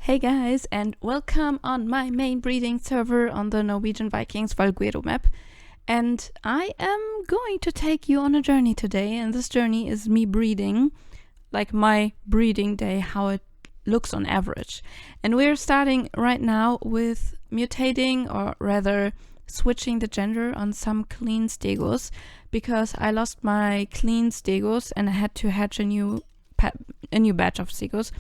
Hey guys, and welcome on my main breeding server on the Norwegian Vikings Valguero map. And I am going to take you on a journey today, and this journey is me breeding, like my breeding day, how it looks on average. And we're starting right now with mutating, or rather switching the gender on some clean Stigles, because I lost my clean Stigles and I had to hatch a new batch of Stigles.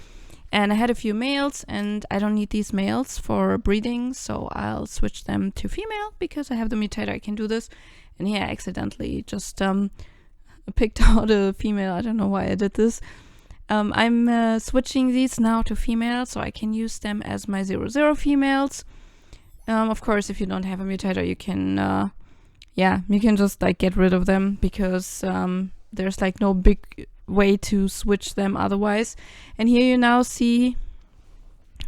And I had a few males, and I don't need these males for breeding, so I'll switch them to female because I have the mutator. I can do this. And here I accidentally just picked out a female. I don't know why I did this. I'm switching these now to female, so I can use them as my 0-0 females. Of course, if you don't have a mutator, you can, you can just like get rid of them because there's like no big way to switch them otherwise. And here you now see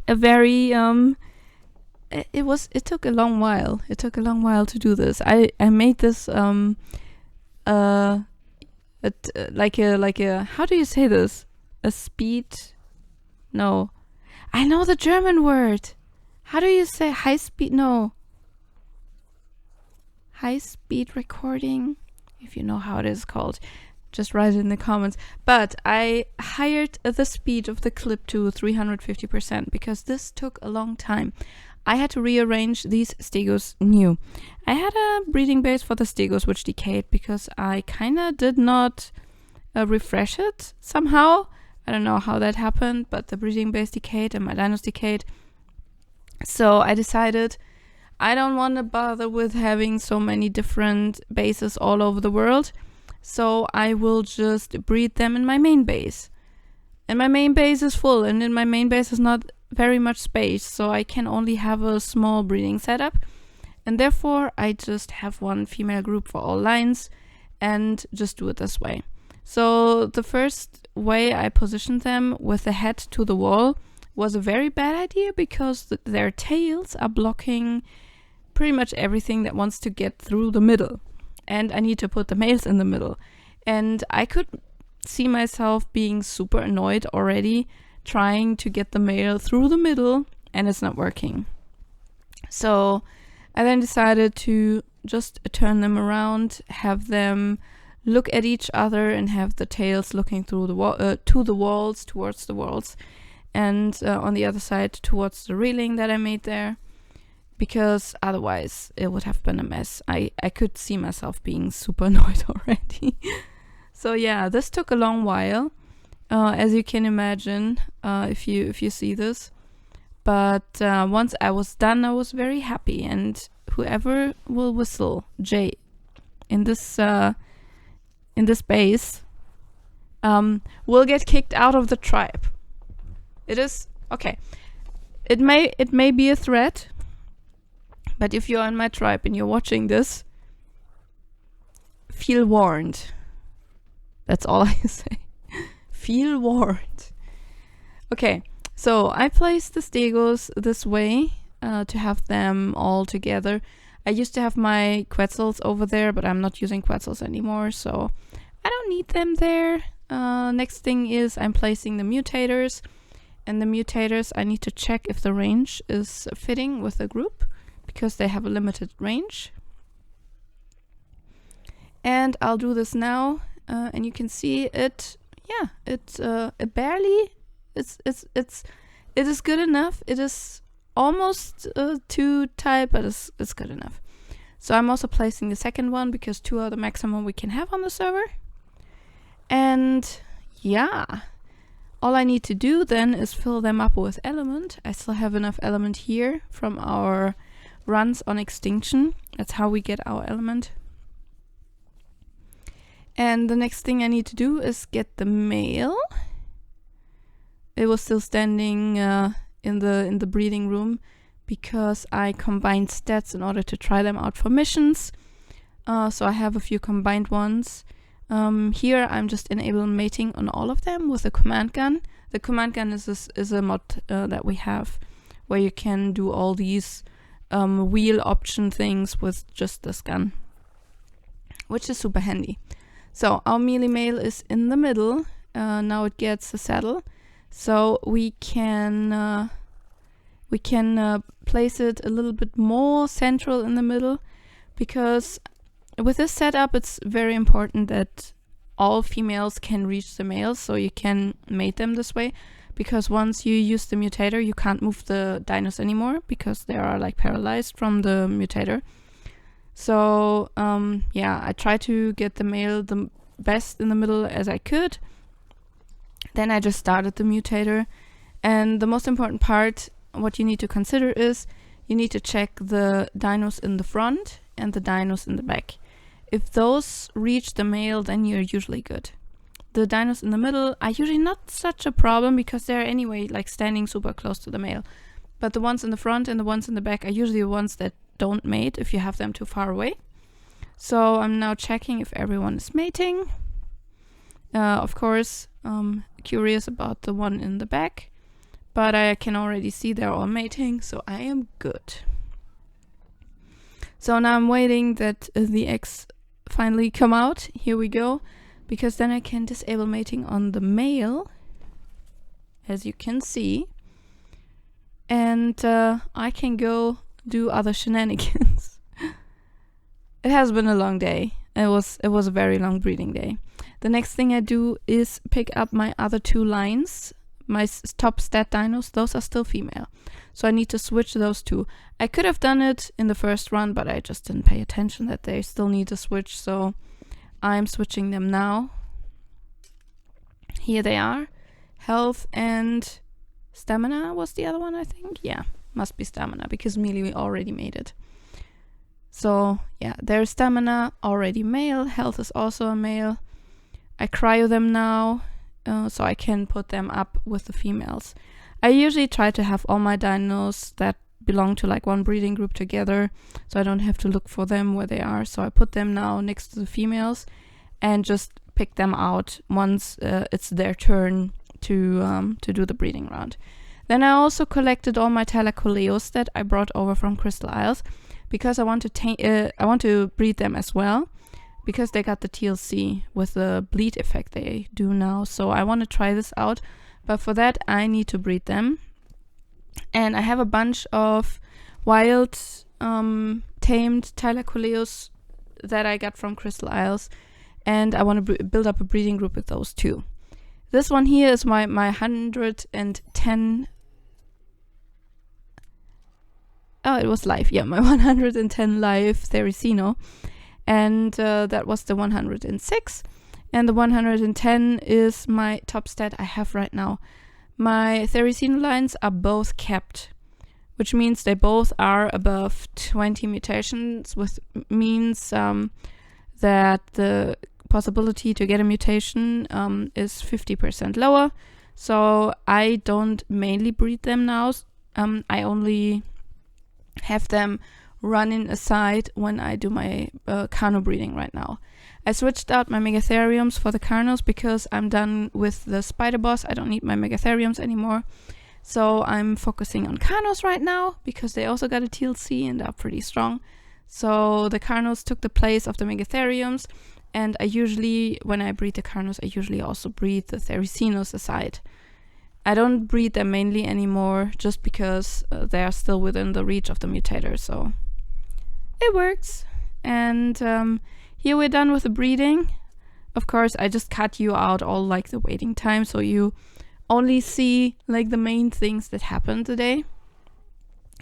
a very it took a long while. It took a long while to do this. I made this like a how do you say this? A speed? No. I know the German word. How do you say high speed? No. High speed recording? If you know how it is called, just write it in the comments. But I hired the speed of the clip to 350% because this took a long time. I had to rearrange these Stigles new. I had a breeding base for the Stigles which decayed because I kinda did not refresh it somehow. I don't know how that happened, but the breeding base decayed and my dinos decayed. So I decided I don't want to bother with having so many different bases all over the world. So I will just breed them in my main base. And my main base is full, and in my main base is not very much space, so I can only have a small breeding setup. And therefore I just have one female group for all lines and just do it this way. So the first way I positioned them with the head to the wall was a very bad idea because their tails are blocking pretty much everything that wants to get through the middle. And I need to put the males in the middle. And I could see myself being super annoyed already trying to get the male through the middle, and it's not working. So I then decided to just turn them around, have them look at each other and have the tails looking through the towards the walls, and on the other side towards the railing that I made there. Because otherwise it would have been a mess. I could see myself being super annoyed already. So yeah, this took a long while, as you can imagine, if you see this. But once I was done, I was very happy. And whoever will whistle J in this base will get kicked out of the tribe. It is okay. It may be a threat. But if you're in my tribe and you're watching this, feel warned. That's all I say. Feel warned. Okay, so I placed the Stigles this way to have them all together. I used to have my Quetzals over there, but I'm not using Quetzals anymore, so I don't need them there. Next thing is I'm placing the Mutators. And the Mutators, I need to check if the range is fitting with the group, because they have a limited range. And I'll do this now, and you can see it. Yeah, it barely. It is good enough. It is almost too tight, but it's good enough. So I'm also placing the second one because 2 are the maximum we can have on the server. And yeah, all I need to do then is fill them up with element. I still have enough element here from our runs on extinction. That's how we get our element. And the next thing I need to do is get the male. It was still standing in the breeding room because I combined stats in order to try them out for missions. So I have a few combined ones. Here I'm just enabling mating on all of them with the command gun. The command gun is a mod that we have where you can do all these wheel option things with just this gun, which is super handy. So our melee male is in the middle. Now it gets a saddle, so we can we can place it a little bit more central in the middle, because with this setup it's very important that all females can reach the males, so you can mate them this way, because once you use the mutator you can't move the dinos anymore because they are like paralyzed from the mutator. So yeah, I try to get the male the best in the middle as I could. Then I just started the mutator, and the most important part, what you need to consider is you need to check the dinos in the front and the dinos in the back. If those reach the male, then you're usually good. The dinos in the middle are usually not such a problem because they're anyway like standing super close to the male. But the ones in the front and the ones in the back are usually the ones that don't mate if you have them too far away. So I'm now checking if everyone is mating. Of course, curious about the one in the back, but I can already see they're all mating, so I am good. So now I'm waiting that the eggs finally come out. Here we go, because then I can disable mating on the male, as you can see, and I can go do other shenanigans. It has been a long day. It was a very long breeding day. The next thing I do is pick up my other two lines, my top stat dinos. Those are still female, so I need to switch those two. I could have done it in the first run, but I just didn't pay attention that they still need to switch, so I'm switching them now. Here they are. Health and stamina was the other one, I think. Yeah, must be stamina because Melee already made it. So yeah, there's stamina, already male. Health is also a male. I cryo them now, so I can put them up with the females. I usually try to have all my dinos that belong to like one breeding group together, so I don't have to look for them where they are. So I put them now next to the females and just pick them out once it's their turn to do the breeding round. Then I also collected all my Thericinos that I brought over from Crystal Isles, because I want to breed them as well, because they got the TLC with the bleed effect they do now. So I want to try this out, but for that I need to breed them. And I have a bunch of wild tamed Thericinos that I got from Crystal Isles, and I want to build up a breeding group with those too. This one here is my 110. Oh, it was live. Yeah, my 110 live Thericino. And that was the 106. And the 110 is my top stat I have right now. My Thericino lines are both kept, which means they both are above 20 mutations, which means that the possibility to get a mutation is 50% lower. So I don't mainly breed them now. I only have them running aside when I do my Carno breeding right now. I switched out my Megatheriums for the Carnos because I'm done with the Spider Boss. I don't need my Megatheriums anymore. So I'm focusing on Carnos right now because they also got a TLC and are pretty strong. So the Carnos took the place of the Megatheriums, and I usually, when I breed the Carnos, I usually also breed the Thericinos aside. I don't breed them mainly anymore just because they are still within the reach of the mutator, so it works. And here we're done with the breeding. Of course, I just cut you out all like the waiting time, so you only see like the main things that happened today.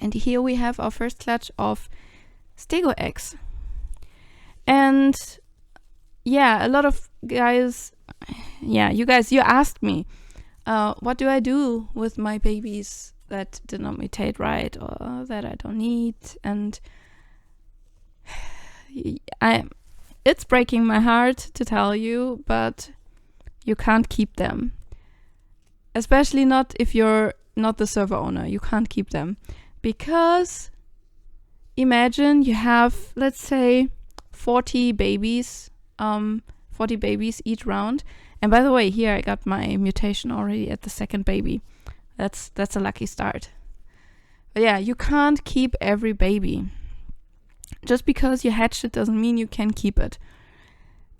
And here we have our first clutch of Stego eggs. And yeah, a lot of guys, you asked me, what do I do with my babies that did not mutate right or that I don't need? And it's breaking my heart to tell you, but you can't keep them. Especially not if you're not the server owner. You can't keep them. Because imagine you have, let's say, 40 babies each round. And by the way, here I got my mutation already at the second baby. That's a lucky start. But yeah, you can't keep every baby. Just because you hatched it doesn't mean you can keep it.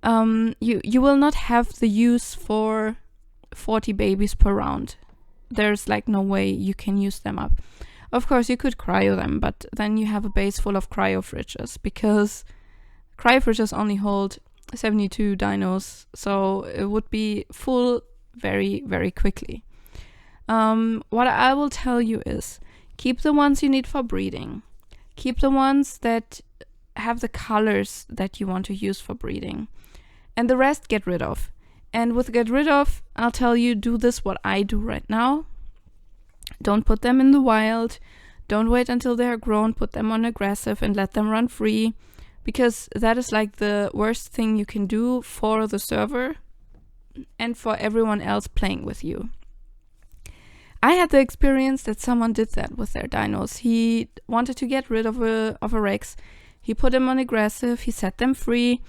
You will not have the use for 40 babies per round. There's like no way you can use them up. Of course, you could cryo them, but then you have a base full of cryo fridges, because cryo fridges only hold 72 dinos, so it would be full very, very quickly. What I will tell you is, keep the ones you need for breeding. Keep the ones that have the colors that you want to use for breeding. And the rest get rid of. And with get rid of, I'll tell you, do this what I do right now. Don't put them in the wild. Don't wait until they are grown. Put them on aggressive and let them run free. Because that is like the worst thing you can do for the server and for everyone else playing with you. I had the experience that someone did that with their dinos. He wanted to get rid of a Rex. He put him on aggressive, he set them free,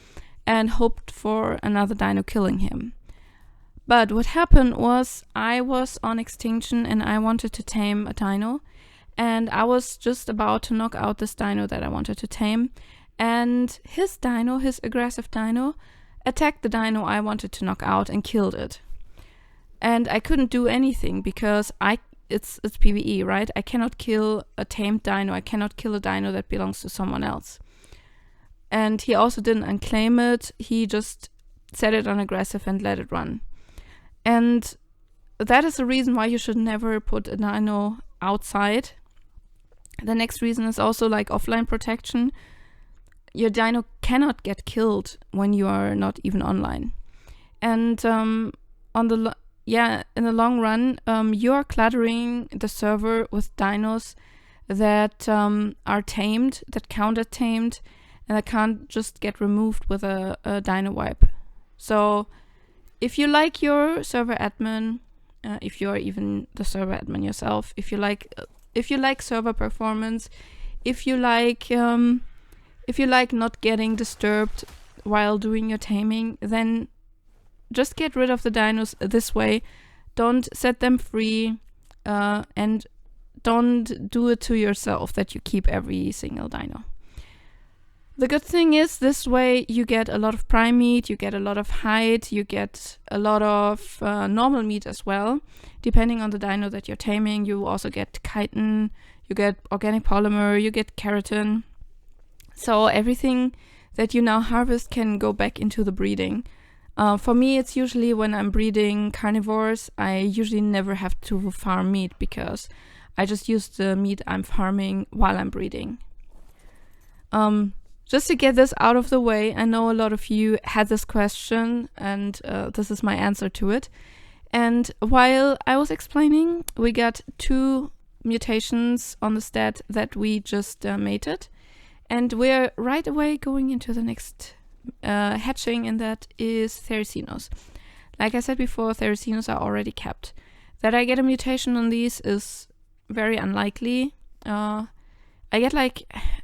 and hoped for another dino killing him. But what happened was, I was on extinction and I wanted to tame a dino. And I was just about to knock out this dino that I wanted to tame. And his dino, his aggressive dino, attacked the dino I wanted to knock out and killed it. And I couldn't do anything because it's PvE, right? I cannot kill a tamed dino. I cannot kill a dino that belongs to someone else. And he also didn't unclaim it. He just set it on aggressive and let it run. And that is the reason why you should never put a dino outside. The next reason is also like offline protection. Your dino cannot get killed when you are not even online. And in the long run, you're cluttering the server with dinos that are tamed, that count as tamed, and that can't just get removed with a dino wipe. So if you like your server admin, if you're even the server admin yourself, if you like server performance, if you like not getting disturbed while doing your taming, then just get rid of the dinos this way. Don't set them free, and don't do it to yourself that you keep every single dino. The good thing is, this way you get a lot of prime meat, you get a lot of hide, you get a lot of normal meat as well. Depending on the dino that you're taming, you also get chitin, you get organic polymer, you get keratin. So everything that you now harvest can go back into the breeding. For me, it's usually when I'm breeding carnivores, I usually never have to farm meat because I just use the meat I'm farming while I'm breeding. Just to get this out of the way, I know a lot of you had this question, and this is my answer to it. And while I was explaining, we got 2 mutations on the stat that we just mated. And we're right away going into the next hatching, and that is Thericinos. Like I said before, Thericinos are already capped. That I get a mutation on these is very unlikely. I get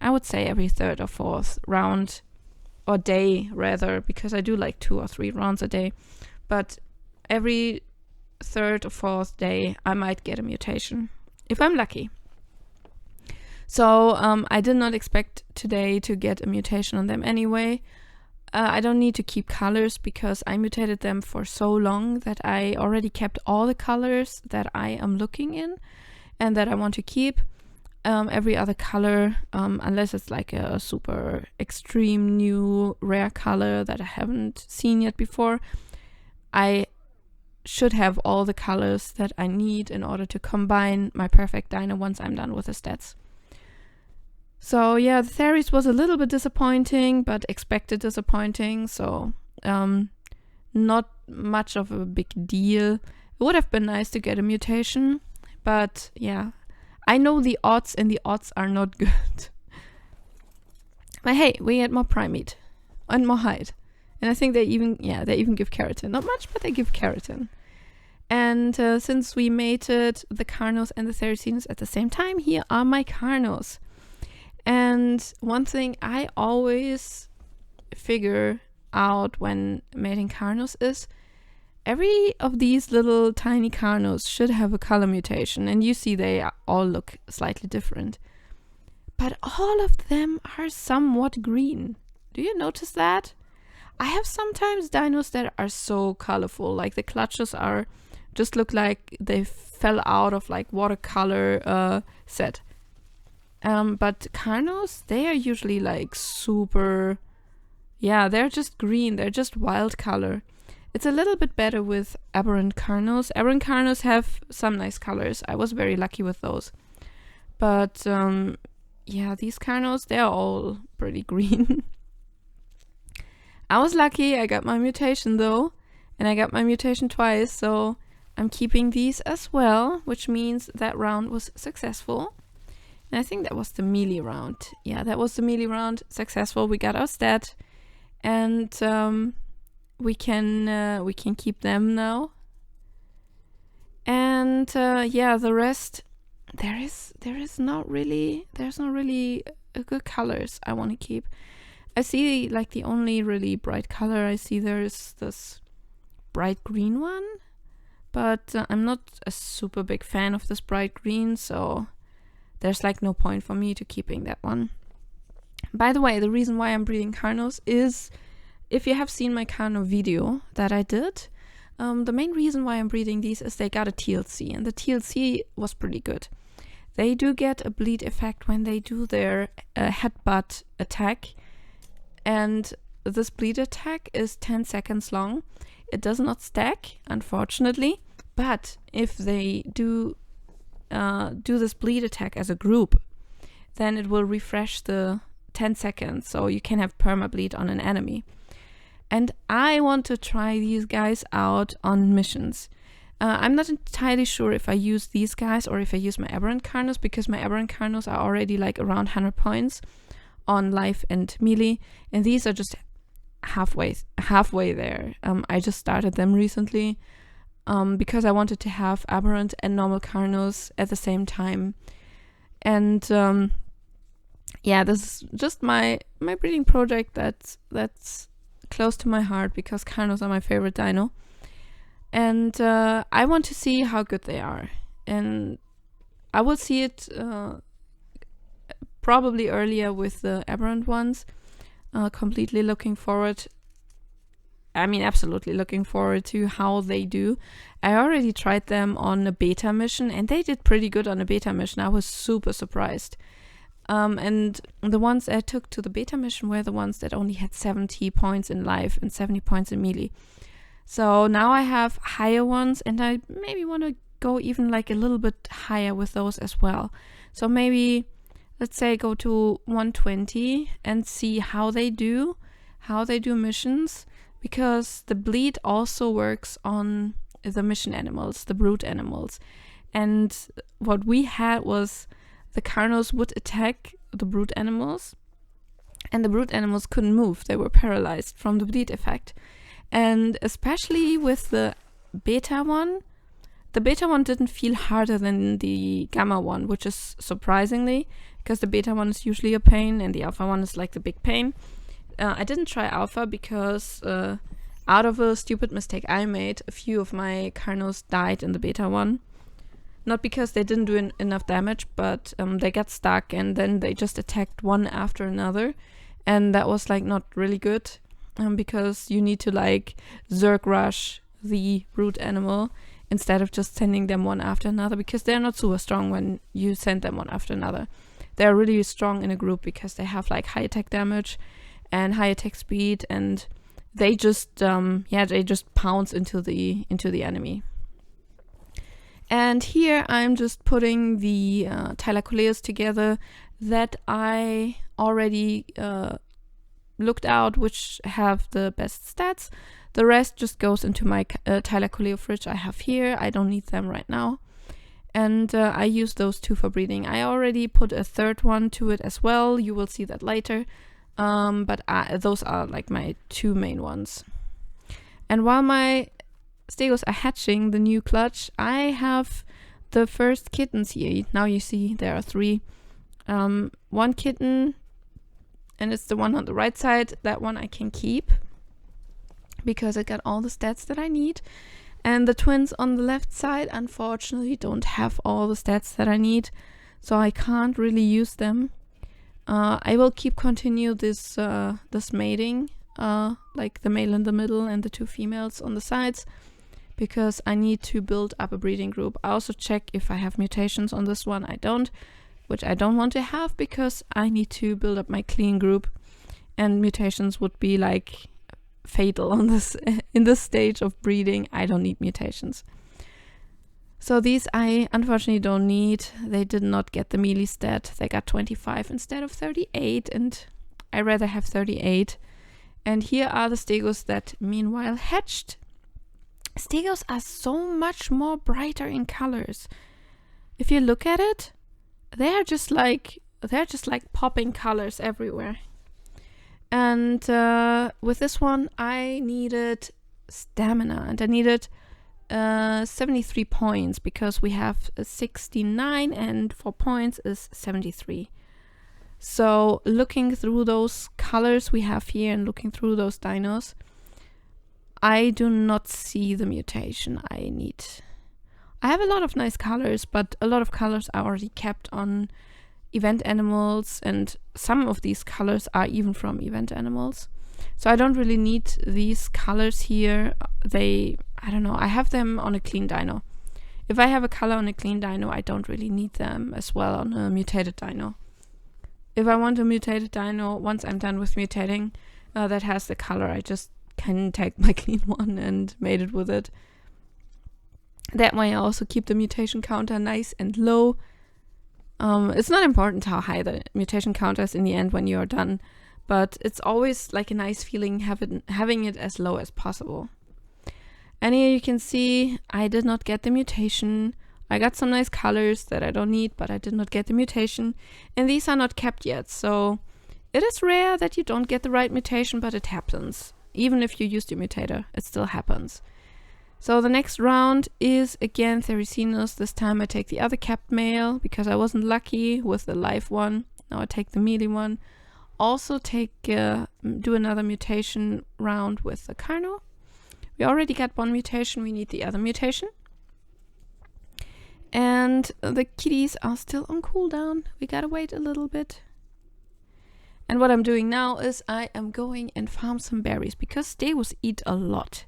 I would say every 3rd or 4th round, or day rather, because I do 2 or 3 rounds a day. But every 3rd or 4th day, I might get a mutation, if I'm lucky. So I did not expect today to get a mutation on them anyway. I don't need to keep colors because I mutated them for so long that I already kept all the colors that I am looking in and that I want to keep. Every other color, unless it's a super extreme new rare color that I haven't seen yet before, I should have all the colors that I need in order to combine my perfect dino once I'm done with the stats. So yeah, the Theris was a little bit disappointing, but expected disappointing, so not much of a big deal. It would have been nice to get a mutation, but yeah, I know the odds, and the odds are not good. But hey, we get more prime meat and more hide. And I think they even give keratin. Not much, but they give keratin. And since we mated the Carnos and the Thericinos at the same time, here are my Carnos. And one thing I always figure out when mating Carnos is every of these little tiny Carnos should have a color mutation. And you see they all look slightly different. But all of them are somewhat green. Do you notice that? I have sometimes dinos that are so colorful, like the clutches just look like they fell out of watercolor set. But Carnos, they are usually like super, yeah, they're just green, they're just wild color. It's a little bit better with Aberrant Carnos. Aberrant Carnos have some nice colors. I was very lucky with those. But yeah, these Carnos, they're all pretty green. I was lucky, I got my mutation though, and I got my mutation twice, so I'm keeping these as well, which means that round was successful. And I think that was the melee round. Yeah, that was the melee round, successful. We got our stat, and we can keep them now. And yeah, the rest, there's not really good colors I want to keep. I see like the only really bright color I see there's this bright green one, but I'm not a super big fan of this bright green, so there's like no point for me to keeping that one. By the way, the reason why I'm breeding Carnos is, if you have seen my Carno video that I did, the main reason why I'm breeding these is they got a TLC, and the TLC was pretty good. They do get a bleed effect when they do their headbutt attack, and this bleed attack is 10 seconds long. It does not stack, unfortunately, but if they do this bleed attack as a group, then it will refresh the 10 seconds, so you can have perma-bleed on an enemy. And I want to try these guys out on missions. I'm not entirely sure if I use these guys or if I use my Aberrant Carnos, because my Aberrant Carnos are already like around 100 points on life and melee, and these are just halfway there. I just started them recently because I wanted to have Aberrant and normal Carnos at the same time. And yeah, this is just my breeding project that's close to my heart, because Carnos are my favorite dino. And I want to see how good they are. And I will see it probably earlier with the Aberrant ones. Completely looking forward. I mean, absolutely looking forward to how they do. I already tried them on a beta mission, and they did pretty good on a beta mission. I was super surprised. And the ones I took to the beta mission were the ones that only had 70 points in life and 70 points in melee. So now I have higher ones, and I maybe want to go even like a little bit higher with those as well. So maybe, let's say, go to 120 and see how they do missions, because the bleed also works on the mission animals, the brute animals. And what we had was the Carnos would attack the brute animals, and the brute animals couldn't move. They were paralyzed from the bleed effect. And especially with the beta one didn't feel harder than the gamma one, which is surprisingly, because the beta one is usually a pain and the alpha one is like the big pain. I didn't try alpha because out of a stupid mistake I made, a few of my Carnos died in the beta one. Not because they didn't do enough damage, but they got stuck and then they just attacked one after another. And that was like not really good, because you need to like Zerg rush the brute animal instead of just sending them one after another, because they're not super strong when you send them one after another. They're really strong in a group because they have like high attack damage and high attack speed, and they just pounce into the enemy. And here I'm just putting the Thylacoleus together that I already looked out, which have the best stats. The rest just goes into my Thylacoleo fridge I have here. I don't need them right now. And I use those two for breeding. I already put a third one to it as well. You will see that later. But those are like my two main ones. And while my Stigles are hatching the new clutch, I have the first kittens here. Now you see there are 3. One kitten, and it's the one on the right side. That one I can keep because I got all the stats that I need. And the twins on the left side, unfortunately, don't have all the stats that I need, so I can't really use them. I will continue this mating, like the male in the middle and the 2 females on the sides, because I need to build up a breeding group. I also check if I have mutations on this one. I don't, which I don't want to have because I need to build up my clean group, and mutations would be like fatal on this in this stage of breeding. I don't need mutations. So these I unfortunately don't need. They did not get the melee stat. They got 25 instead of 38, and I rather have 38. And here are the Stigles that meanwhile hatched. Stigles are so much more brighter in colors. If you look at it, they're just like popping colors everywhere. And with this one, I needed stamina, and I needed 73 points because we have 69, and 4 points is 73. So looking through those colors we have here and looking through those dinos, I do not see the mutation I need. I have a lot of nice colors, but a lot of colors are already kept on event animals, and some of these colors are even from event animals. So I don't really need these colors here. I don't know, I have them on a clean dino. If I have a color on a clean dino, I don't really need them as well on a mutated dino. If I want a mutated dino, once I'm done with mutating, that has the color, I just can take my clean one and mate it with it. That way I also keep the mutation counter nice and low. It's not important how high the mutation counter is in the end when you're done, but it's always like a nice feeling having it as low as possible. And here you can see I did not get the mutation. I got some nice colors that I don't need, but I did not get the mutation. And these are not kept yet, so it is rare that you don't get the right mutation, but it happens. Even if you use the mutator, it still happens. So the next round is again Thericinos. This time I take the other capped male because I wasn't lucky with the live one. Now I take the melee one. Also do another mutation round with the Carno. We already got one mutation, we need the other mutation. And the kitties are still on cooldown. We gotta wait a little bit. And what I'm doing now is I am going and farm some berries because they will eat a lot.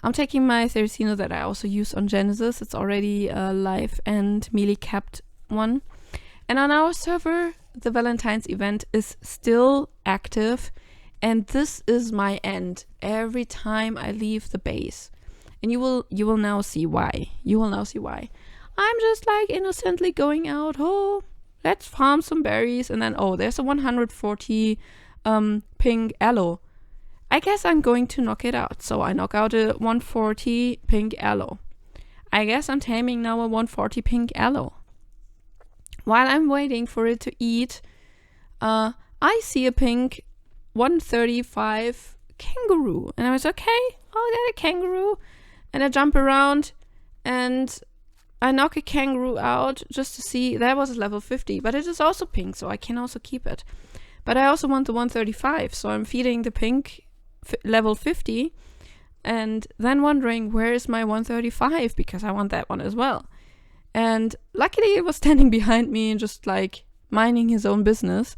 I'm taking my Thericino that I also use on Genesis. It's already a live and melee capped one. And on our server, the Valentine's event is still active. And this is my end every time I leave the base. And you will now see why. You will now see why. I'm just like innocently going out. Oh, let's farm some berries. And then, oh, there's a 140 pink aloe. I guess I'm going to knock it out. So I knock out a 140 pink aloe. I guess I'm taming now a 140 pink aloe. While I'm waiting for it to eat, I see a pink 135 kangaroo. And I was okay, I'll get a kangaroo. And I jump around and I knock a kangaroo out just to see. That was level 50, but it is also pink, so I can also keep it. But I also want the 135, so I'm feeding the pink level 50 and then wondering where is my 135 because I want that one as well. And luckily it was standing behind me and just like minding his own business.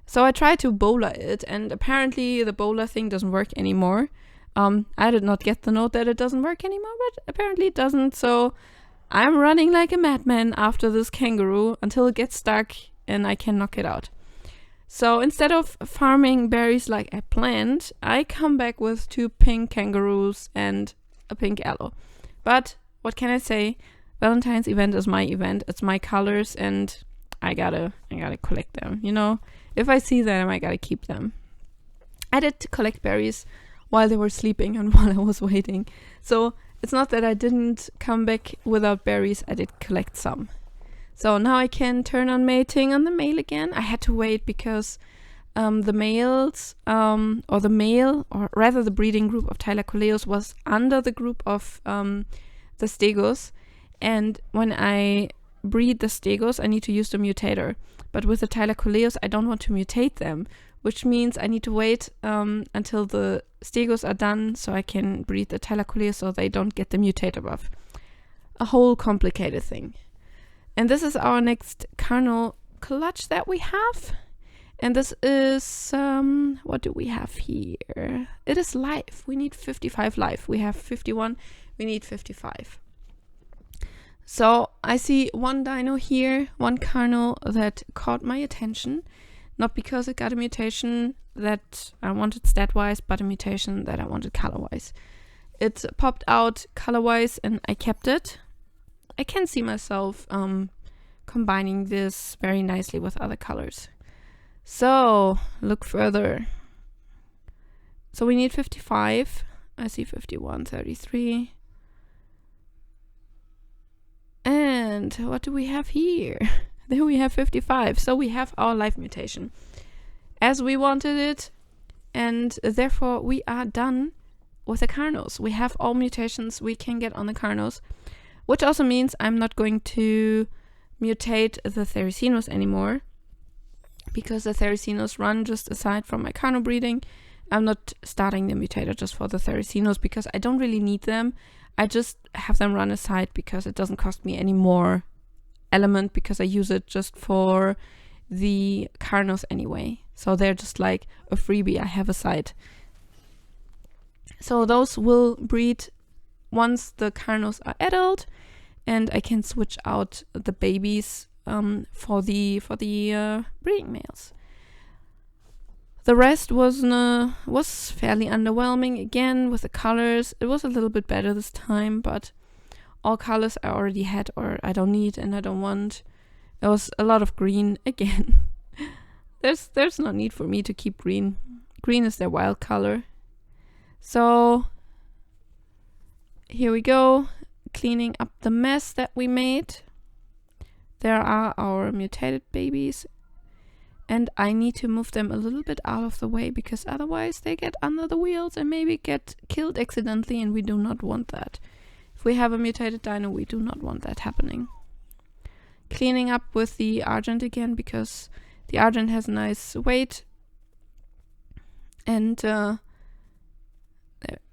So I tried to bowler it, and apparently the bowler thing doesn't work anymore. I did not get the note that it doesn't work anymore, but apparently it doesn't. So I'm running like a madman after this kangaroo until it gets stuck and I can knock it out. So instead of farming berries like I planned, I come back with 2 pink kangaroos and a pink aloe. But what can I say? Valentine's event is my event. It's my colors, and I gotta collect them. You know, if I see them, I gotta keep them. I did collect berries while they were sleeping and while I was waiting. So it's not that I didn't come back without berries. I did collect some. So now I can turn on mating on the male again. I had to wait because the males, or the breeding group of Thylacoleus was under the group of the Stigles. And when I breed the Stigles, I need to use the mutator. But with the Thylacoleus, I don't want to mutate them, which means I need to wait until the Stigles are done so I can breed the Thylacoleus so they don't get the mutator buff. A whole complicated thing. And this is our next carnal clutch that we have. And this is, what do we have here? It is live. We need 55 live. We have 51. We need 55. So I see one dino here, one Carno that caught my attention. Not because it got a mutation that I wanted stat-wise, but a mutation that I wanted color-wise. It popped out color-wise and I kept it. I can see myself combining this very nicely with other colors. So, look further. So we need 55. I see 51, 33. And what do we have here? There we have 55. So we have our life mutation as we wanted it. And therefore we are done with the Carnos. We have all mutations we can get on the Carnos. Which also means I'm not going to mutate the Thericinos anymore. Because the Thericinos run just aside from my Carno breeding. I'm not starting the mutator just for the Thericinos because I don't really need them. I just have them run aside because it doesn't cost me any more element because I use it just for the Carnos anyway. So they're just like a freebie I have aside. So those will breed once the Carnos are adult, and I can switch out the babies for the breeding males. The rest was fairly underwhelming again with the colors. It was a little bit better this time, but all colors I already had or I don't need and I don't want. There was a lot of green again. There's no need for me to keep green. Green is their wild color. So here we go, cleaning up the mess that we made. There are our mutated babies. And I need to move them a little bit out of the way because otherwise they get under the wheels and maybe get killed accidentally, and we do not want that. If we have a mutated dino, we do not want that happening. Cleaning up with the Argent again because the Argent has a nice weight. And the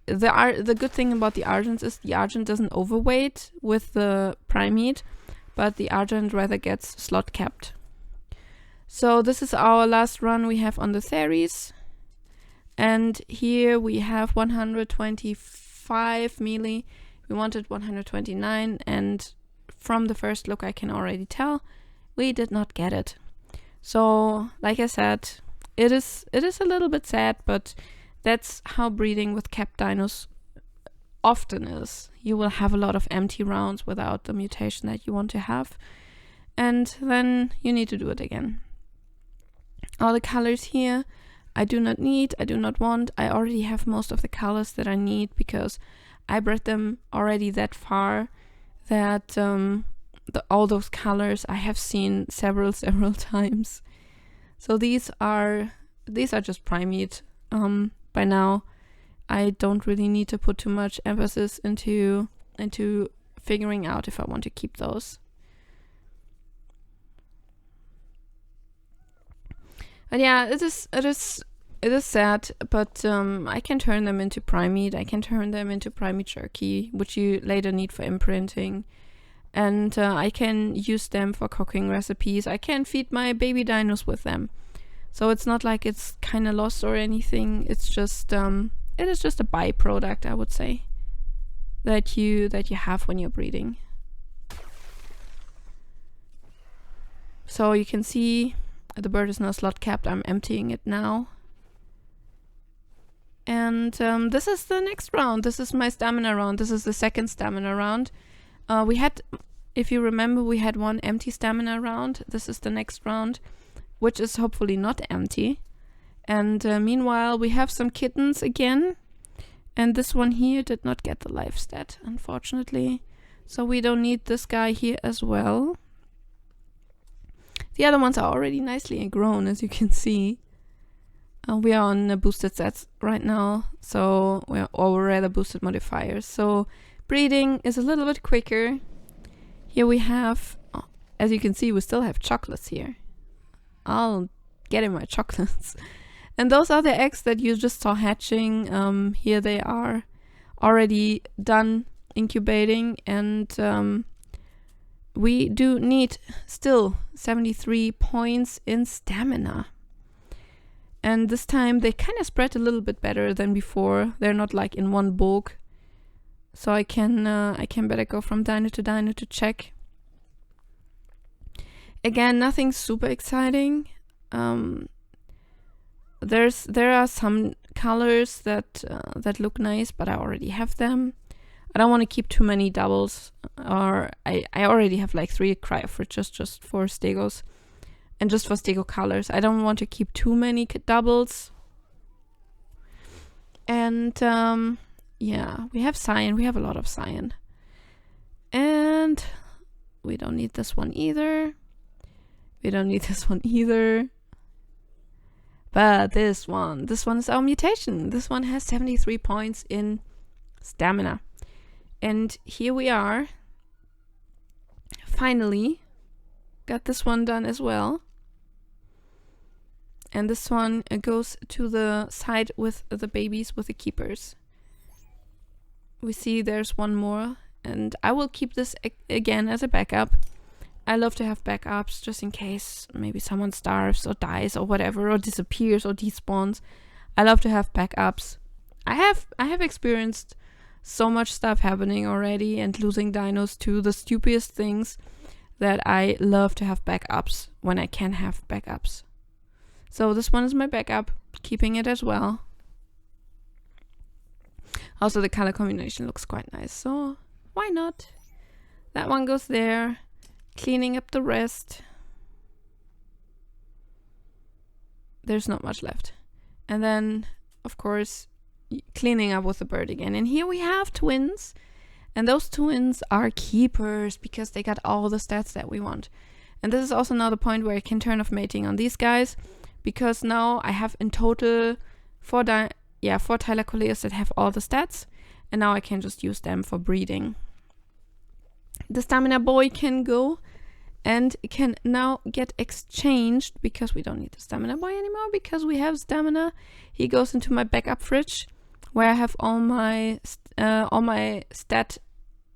good thing about the Argent is the Argent doesn't overweight with the Primate, but the Argent rather gets slot capped. So this is our last run we have on the Theris. And here we have 125 melee. We wanted 129, and from the first look I can already tell we did not get it. So like I said, it is a little bit sad, but that's how breeding with capped dinos often is. You will have a lot of empty rounds without the mutation that you want to have, and then you need to do it again. All the colors here I do not need, I do not want. I already have most of the colors that I need because I bred them already that far that all those colors I have seen several times. So these are just Primate by now. I don't really need to put too much emphasis into figuring out if I want to keep those. But yeah, it is sad, but I can turn them into Primate. I can turn them into Primate jerky, which you later need for imprinting. And I can use them for cooking recipes. I can feed my baby dinos with them. So it's not like it's kind of lost or anything. It's just it is just a byproduct, I would say, that you have when you're breeding. So you can see the bird is now slot capped. I'm emptying it now. And this is the next round. This is my stamina round. This is the second stamina round. We had, if you remember, we had one empty stamina round. This is the next round, which is hopefully not empty. And meanwhile, we have some kittens again. And this one here did not get the life stat, unfortunately. So we don't need this guy here as well. The other ones are already nicely grown, as you can see. We are on boosted sets right now, so or rather boosted modifiers. So breeding is a little bit quicker. Here we have, as you can see, we still have chocolates here. I'll get in my chocolates. And those are the eggs that you just saw hatching. Here they are already done incubating, and we do need still 73 points in stamina. And this time they kind of spread a little bit better than before. They're not like in one bulk. so I can better go from dino to dino to check. Again, nothing super exciting. There are some colors that look nice, but I already have them. I don't want to keep too many doubles, or I already have like 3 cryofridges just for Stigles and just for Stigo colors. I don't want to keep too many doubles. And yeah, we have cyan. We have a lot of cyan. And we don't need this one either. We don't need this one either. But this one is our mutation. This one has 73 points in stamina. And here we are. Finally got this one done as well. And this one goes to the side with the babies, with the keepers. We see there's one more, and I will keep this again as a backup. I love to have backups just in case maybe someone starves or dies or whatever, or disappears or despawns. I love to have backups. I have experienced so much stuff happening already and losing dinos to the stupidest things that I love to have backups when I can have backups. So this one is my backup, keeping it as well. Also, the color combination looks quite nice, so why not? That one goes there, cleaning up the rest. There's not much left. And then, of course, cleaning up with the bird again. And here we have twins. And those twins are keepers because they got all the stats that we want. And this is also now the point where I can turn off mating on these guys, because now I have in total 4 Thylacoleus that have all the stats, and now I can just use them for breeding. The stamina boy can go and can now get exchanged, because we don't need the stamina boy anymore because we have stamina. He goes into my backup fridge where I have all my stat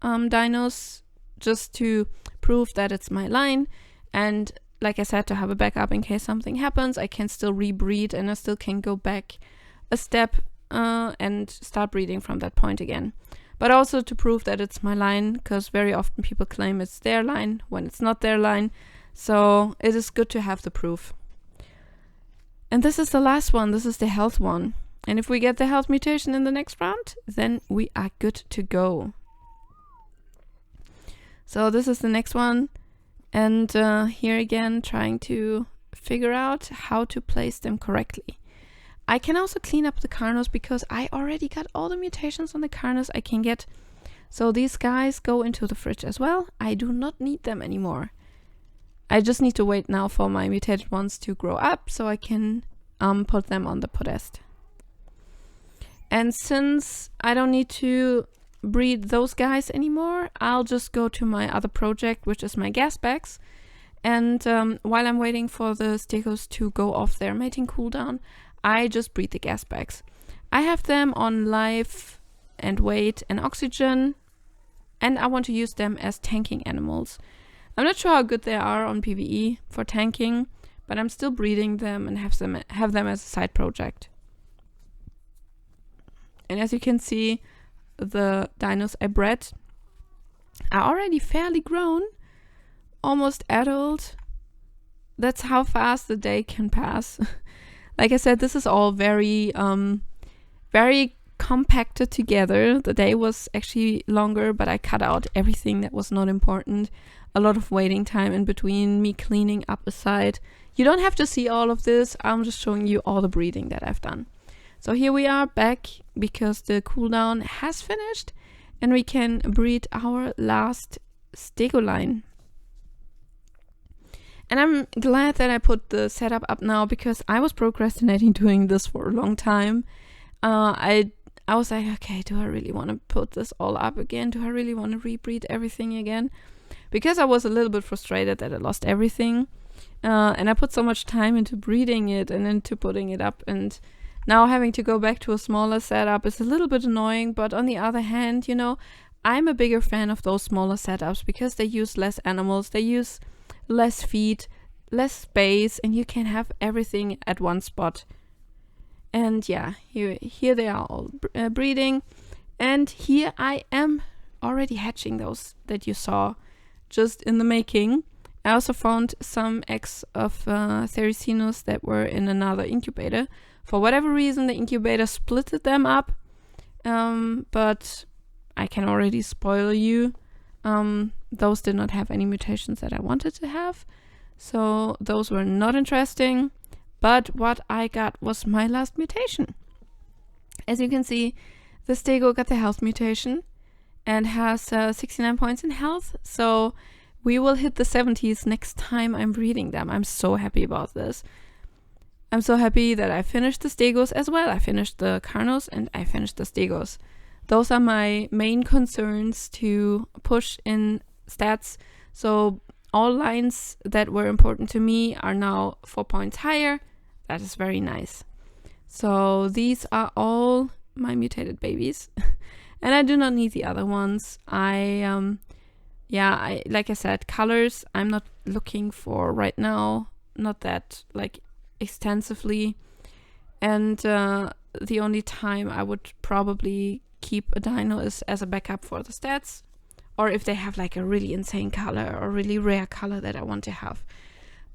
dinos, just to prove that it's my line. And like I said, to have a backup in case something happens, I can still rebreed and I still can go back a step and start breeding from that point again. But also to prove that it's my line, because very often people claim it's their line when it's not their line. So it is good to have the proof. And this is the last one. This is the health one. And if we get the health mutation in the next round, then we are good to go. So this is the next one. And here again, trying to figure out how to place them correctly. I can also clean up the Carnos because I already got all the mutations on the Carnos I can get. So these guys go into the fridge as well. I do not need them anymore. I just need to wait now for my mutated ones to grow up so I can put them on the podest. And since I don't need to breed those guys anymore, I'll just go to my other project, which is my gas bags. And while I'm waiting for the Stigles to go off their mating cooldown, I just breed the gas bags. I have them on life and weight and oxygen, and I want to use them as tanking animals. I'm not sure how good they are on PvE for tanking, but I'm still breeding them and have them as a side project. And as you can see, the dinos I bred are already fairly grown, almost adult. That's how fast the day can pass. Like I said, this is all very compacted together. The day was actually longer, but I cut out everything that was not important. A lot of waiting time in between, me cleaning up a side. You don't have to see all of this. I'm just showing you all the breeding that I've done. So here we are back because the cooldown has finished and we can breed our last Stego line. And I'm glad that I put the setup up now because I was procrastinating doing this for a long time. I was like, okay, do I really want to put this all up again? Do I really want to rebreed everything again? Because I was a little bit frustrated that I lost everything. And I put so much time into breeding it and into putting it up. And now having to go back to a smaller setup is a little bit annoying. But on the other hand, you know, I'm a bigger fan of those smaller setups because they use less animals. They use less feed, less space, and you can have everything at one spot. And yeah, here they are all breeding. And here I am already hatching those that you saw just in the making. I also found some eggs of Thericinos that were in another incubator. For whatever reason, the incubator splitted them up, but I can already spoil you. Those did not have any mutations that I wanted to have, so those were not interesting. But what I got was my last mutation. As you can see, the Stego got the health mutation and has 69 points in health, so we will hit the 70s next time I'm breeding them. I'm so happy about this. I'm so happy that I finished the Stegos as well. I finished the Carnos and I finished the Stegos. Those are my main concerns to push in stats. So all lines that were important to me are now 4 points higher. That is very nice. So these are all my mutated babies. And I do not need the other ones. I like I said, colors I'm not looking for right now. Not that like extensively. And the only time I would probably keep a dino is as a backup for the stats, or if they have like a really insane color or really rare color that I want to have.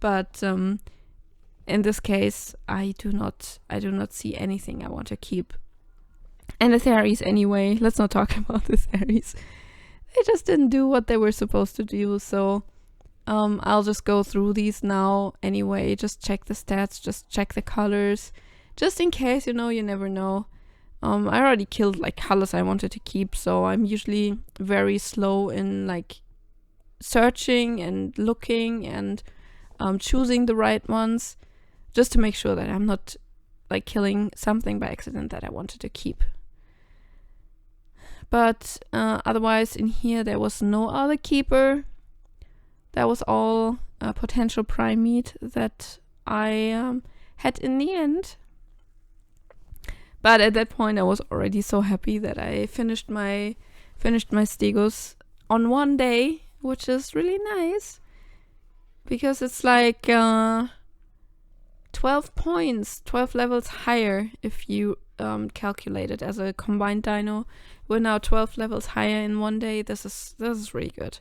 But in this case, I do not see anything I want to keep. And the Theris anyway, let's not talk about the Theris. They just didn't do what they were supposed to do, so I'll just go through these now anyway. Just check the stats, just check the colors, just in case, you never know. I already killed like colors I wanted to keep, so I'm usually very slow in like searching and looking and choosing the right ones, just to make sure that I'm not like killing something by accident that I wanted to keep. But otherwise in here there was no other keeper. That was all potential prime meat that I had in the end. But at that point I was already so happy that I finished my Stegos on one day, which is really nice. Because it's like 12 points, 12 levels higher if you calculate it as a combined dino. We're now 12 levels higher in one day. This is really good.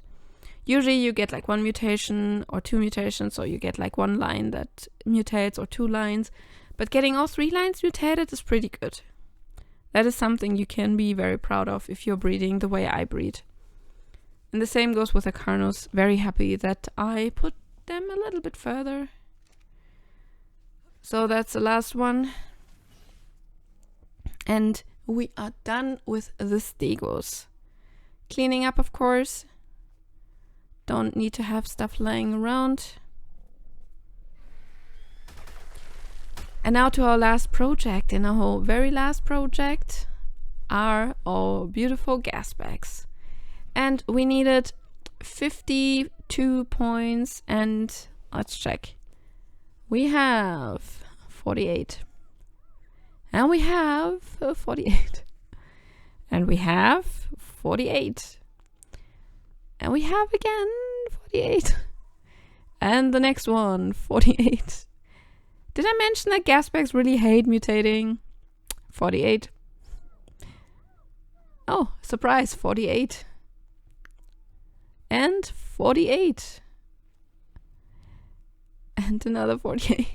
Usually you get like one mutation or two mutations, or you get like one line that mutates or two lines. But getting all 3 lines mutated is pretty good. That is something you can be very proud of if you're breeding the way I breed. And the same goes with the Carnos. Very happy that I put them a little bit further. So that's the last one. And we are done with the Stegos. Cleaning up, of course. Don't need to have stuff lying around. And now to our last project. And our very last project are our beautiful gas bags. And we needed 52 points, and let's check. We have 48. And we have 48. And we have 48. And we have again 48. And the next one, 48. Did I mention that gas bags really hate mutating? 48. Oh, surprise, 48. And 48. And another 48.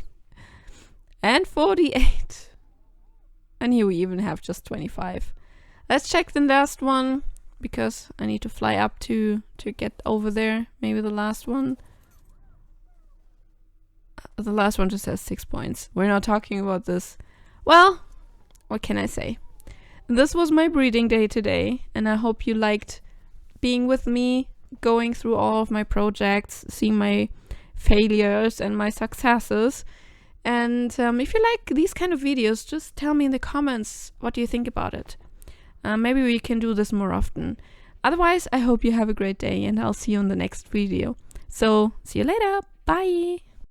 And 48. And here we even have just 25. Let's check the last one, because I need to fly up to get over there. Maybe the last one. The last one just has 6 points. We're not talking about this. Well, what can I say? This was my breeding day today, and I hope you liked being with me, going through all of my projects, seeing my failures and my successes. And if you like these kind of videos, just tell me in the comments what do you think about it. Maybe we can do this more often. Otherwise, I hope you have a great day, and I'll see you in the next video. So, see you later. Bye!